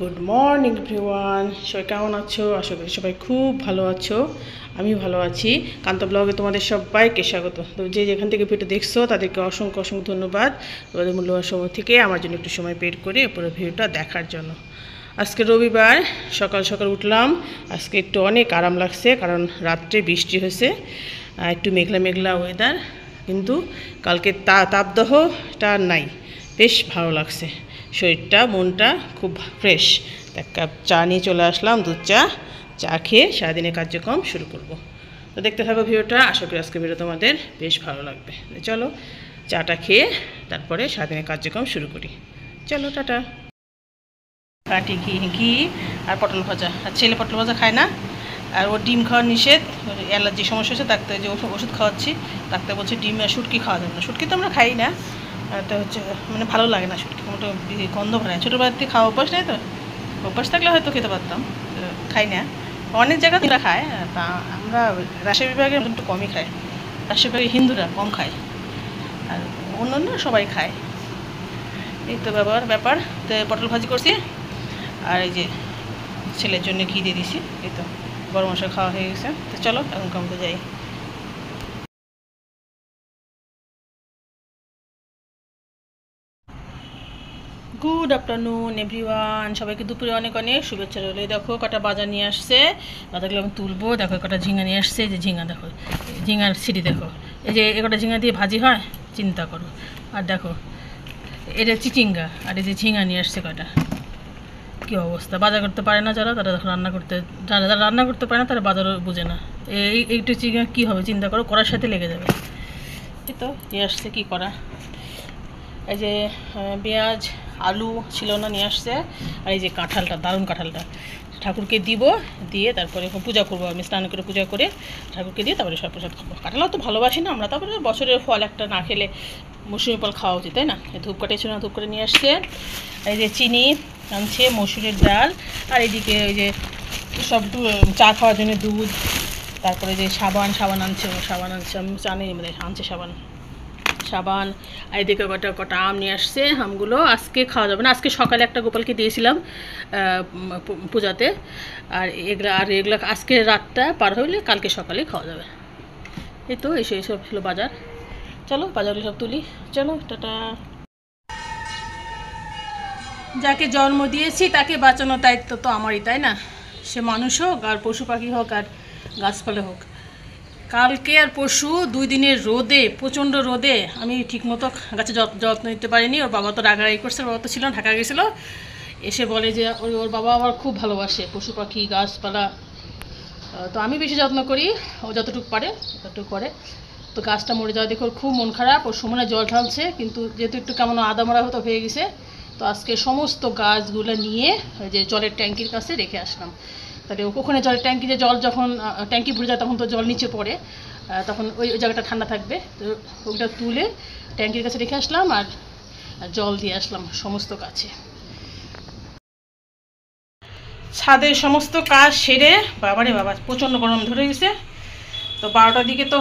Good morning everyone, সবাই কেমন আছো? আশা করি সবাই খুব ভালো আছো। আমি ভালো আছি। কান্ত ব্লগে তোমাদের সবাইকে স্বাগত। তো যে যেখান থেকে ভিডিও দেখছো তাদেরকে অসংখ্য অসংখ্য ধন্যবাদ, তোমাদের মূল্যবান সময় থেকে আমার জন্য একটু সময় বের করে পুরো ভিডিওটা দেখার জন্য। আজকে রবিবার, সকাল সকাল উঠলাম। আজকে একটু অনেক আরাম লাগছে, কারণ রাত্রে বৃষ্টি হয়েছে, একটু মেঘলা মেঘলা ওয়েদার, কিন্তু কালকে তাপদাহটা নাই। বেশ ভালো লাগছে, শরীরটা মনটা খুব ফ্রেশ। এক কাপ চা নিয়ে চলে আসলাম, দুধ চা খেয়ে সারাদিনের কার্যক্রম শুরু করব। তো দেখতে থাকো ভিডিওটা, আশা করি আজকে ভিডিও তোমাদের বেশ ভালো লাগবে। চলো চাটা খেয়ে তারপরে সারাদিনের কার্যক্রম শুরু করি। চলো টাটা। কাটি ঘি আর পটল ভাজা। আর ছেলে পটল ভাজা খায় না, আর ওর ডিম খাওয়ার নিষেধ, অ্যালার্জি সমস্যা হচ্ছে। ডাক্তার যে ওষুধ খাওয়াচ্ছি, ডাক্তার বলছে ডিম শুটকি খাওয়া যাবে না। শুটকি তো আমরা খাই না, তো হচ্ছে মানে ভালো লাগে না শুটকি, মোটো গন্ধ ভরে। ছোটোবেলার থেকে খাওয়া অভ্যাস নেই, তো অভ্যাস থাকলে হয়তো খেতে পারতাম, খাই না। অনেক জায়গায় তারা খায়, তা আমরা রাজশাহী বিভাগে একটু কমই খাই। রাজশাহী বিভাগে হিন্দুরা কম খায়, আর অন্য সবাই খায়। এই তো ব্যাপার। তো পটল ভাজি করছি, আর এই যে ছেলের জন্য ঘি দিয়ে দিছি। এই তো গরম মশলা খাওয়া হয়ে গেছে। তো চলো এখন কামতে যাই। গুড আফটারনুন এভরিওয়ান, সবাইকে দুপুরে অনেক অনেক শুভেচ্ছা রইল। দেখো কটা বাজার নিয়ে আসছে, বাজারগুলো আমি তুলবো। দেখো কটা ঝিঙা নিয়ে আসছে, যে ঝিঙা দেখো, ঝিঙার সিঁড়ি দেখো, এই যে একটা ঝিঙা দিয়ে ভাজি হয়, চিন্তা করো। আর দেখো এটা চিচিঙ্গা, আর এই যে ঝিঙা নিয়ে আসছে কটা। কী অবস্থা! বাজার করতে পারে না যারা, তারা দেখো যারা রান্না করতে পারে না তারা বাজারও বোঝে না। এইটা চিচিঙ্গা কী হবে চিন্তা করো, করার সাথে লেগে যাবে। এই তো নিয়ে আসছে, কী করা। এই যে পেঁয়াজ আলু ছিল না, নিয়ে আসছে। আর এই যে কাঁঠালটা, দারুণ কাঁঠালটা, ঠাকুরকে দিব, দিয়ে তারপরে পূজা করবো। আমি স্নান করে পূজা করে ঠাকুরকে দিয়ে তারপরে সব প্রসাদ খাবো। কাঁঠালও তো ভালোবাসি না আমরা, তারপরে বছরের ফল একটা না খেলে মৌসুমি ফল খাওয়া উচিত, তাই না? ধূপকাঠি ছিল না, ধূপ করে নিয়ে আসছে। এই যে চিনি আনছে, মসুরের ডাল, আর এদিকে ওই যে সব চা খাওয়ার জন্য দুধ, তারপরে যে সাবান আনছে, আমি জানি আনছে সাবান। আর এদিকে কটা আম নিয়ে আসছে। আমগুলো আজকে খাওয়া যাবে না, আজকে সকালে একটা গোপালকে দিয়েছিলাম পূজাতে, আর এগুলা আজকে রাতটা পার হইলে কালকে সকালে খাওয়া যাবে। এই তো এইসব ছিল বাজার। চলো বাজারগুলো সব তুলি, চলো টাটা। যাকে জন্ম দিয়েছি তাকে বাঁচানোর দায়িত্ব তো আমারই, তাই না? সে মানুষ হোক, আর পশু পাখি হোক, আর গাছপালা হোক। কালকে আর পরশু 2 দিনের রোদে, প্রচণ্ড রোদে আমি ঠিকমতো গাছে যত্ন নিতে পারিনি। ওর বাবা তো রাগারাগি করছে, ওর বাবা তো ছিল ঢাকা গেছিলো, এসে বলে যে ওর বাবা আমার খুব ভালোবাসে পশু পাখি গাছপালা, তো আমি বেশি যত্ন করি, ও যতটুকু পারে ততটুকু করে। তো গাছটা মরে যাওয়া দেখে ওর খুব মন খারাপ, ওর সময় জল ঢালছে, কিন্তু যেহেতু একটু কেমন আদামরা হতো হয়ে গেছে, তো আজকে সমস্ত গাছগুলো নিয়ে ওই যে জলের ট্যাঙ্কির কাছে রেখে আসলাম। তাহলে ওখানে জলের ট্যাঙ্কিতে জল যখন ট্যাঙ্কি ভরে যায় তখন তো জল নিচে পড়ে, তখন ওই জায়গাটা ঠান্ডা থাকবে। তো ওইটা তুলে ট্যাঙ্কির কাছে রেখে আসলাম, আর জল দিয়ে আসলাম সমস্ত গাছে। ছাদের সমস্ত কাজ সেরে, বাবারে বাবা প্রচণ্ড গরম ধরে গেছে। তো 12টার দিকে তো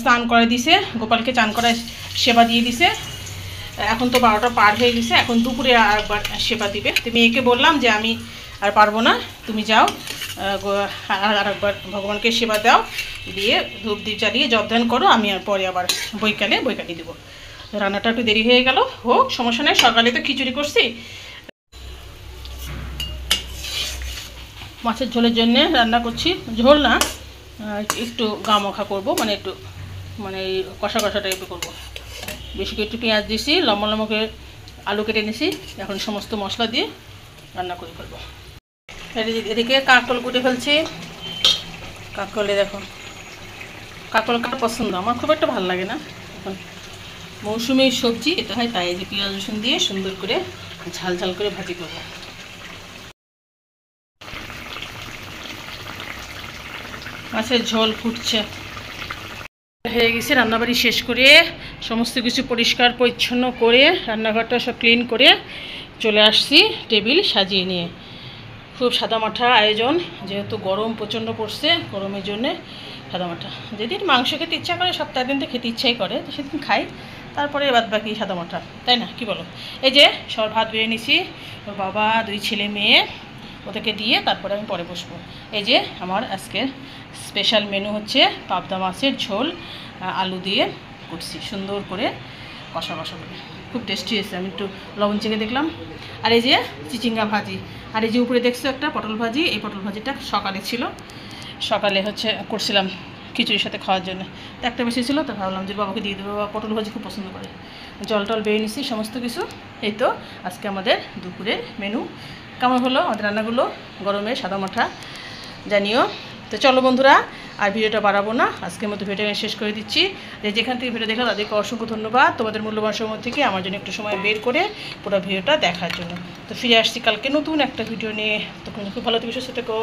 স্নান করে দিছে, গোপালকে চান করায় সেবা দিয়ে দিছে। এখন তো 12টা পার হয়ে গেছে, এখন দুপুরে আরেকবার সেবা দিবে। তো মেয়েকে বললাম যে আমি আর পারবো না, তুমি যাও আরেকবার ভগবানকে সেবা দাও, দিয়ে ধূপ দ্বীপ জ্বালিয়ে জপধ্যান করো, আমি আর পরে আবার বৈকালে বৈকালি দেবো। রান্নাটা একটু দেরি হয়ে গেল, হোক সমস্যা নেই। সকালে তো খিচুড়ি করছি, মাছের ঝোলের জন্যে রান্না করছি। ঝোল না, একটু গা মাখা করবো, মানে একটু মানে কষা টাইপের করবো। বেশি করে একটু পেঁয়াজ দিয়েছি, লম্বা করে আলু কেটে নিয়েছি, এখন সমস্ত মশলা দিয়ে রান্না করে ফেলবো। এদিকে কাঁকরোল কুটে ফেলছি। কাঁকরোলে দেখো, কাঁকরোল কাটা পছন্দ, আমার খুব একটা ভালো লাগে না। এখন মৌসুমি সবজি এটা হয়, তাই যে পেঁয়াজ রসুন দিয়ে সুন্দর করে ঝাল করে ভাজি করবো। মাছের ঝোল ফুটছে, হয়ে গেছে। রান্নাবাড়ি শেষ করে সমস্ত কিছু পরিষ্কার পরিচ্ছন্ন করে রান্নাঘরটা সব ক্লিন করে চলে আসছি টেবিল সাজিয়ে নিয়ে। খুব সাদামাঠা আয়োজন, যেহেতু গরম প্রচণ্ড পড়ছে, গরমের জন্যে সাদামাঠা। যেদিন মাংস খেতে ইচ্ছা করে, সপ্তাহে দিন তো খেতে ইচ্ছাই করে, তো সেদিন খাই। তারপরে বাদ বাকি সাদা মাঠা, তাই না, কি বলো? এই যে সবার ভাত বেড়ে নিছি, ওর বাবা, 2 ছেলে মেয়ে, ওদেরকে দিয়ে তারপরে আমি পরে বসবো। এই যে আমার আজকের স্পেশাল মেনু হচ্ছে পাবদা মাছের ঝোল, আলু দিয়ে করছি সুন্দর করে কষা কষা করে, খুব টেস্টি হয়েছে। আমি একটু লবণ চেখে দেখলাম। আর এই যে চিচিঙ্গা ভাজি, আর এই যে উপরে দেখছো একটা পটল ভাজি, এই পটল ভাজিটা সকালে ছিল, সকালে হচ্ছে করছিলাম খিচুড়ির সাথে খাওয়ার জন্য, তো একটা বেশি ছিল, তো ভাবলাম যে বাবাকে দিয়ে দেবো, বাবা পটল ভাজি খুব পছন্দ করে। জল টল বেরিয়ে নিছি সমস্ত কিছু। এই তো আজকে আমাদের দুপুরের মেনু। কেমন হলো আমাদের রান্নাগুলো, গরমে সাদা মাঠা, জানিও। তো চলো বন্ধুরা, আর ভিডিওটা বাড়াবো না, আজকের মতো ভিডিওটা শেষ করে দিচ্ছি। যেখান থেকে ভিডিও দেখো তাদেরকে অসংখ্য ধন্যবাদ, তোমাদের মূল্যবান সময় থেকে আমার জন্য একটু সময় বের করে পুরো ভিডিওটা দেখার জন্য। তো ফিরে আসছি কালকে নতুন একটা ভিডিও নিয়ে, তখন খুব ভালো থেকে সুস্থ থেকো।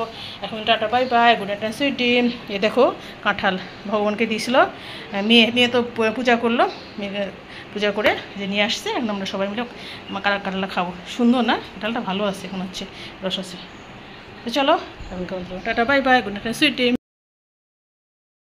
এখন tata, bye bye, good night, sweet dream. এ দেখো কাঁঠাল ভগবানকে দিয়েছিল, মেয়ে তো পূজা করলো, মেয়ে পূজা করে যে নিয়ে আসছে, এখন আমরা সবাই মিলে কাঁঠালটা খাবো। সুন্দর না কাঁঠালটা, ভালো আছে, এখন হচ্ছে রস আছে। তো চলো এখন tata, bye bye, good night, sweet ডিম।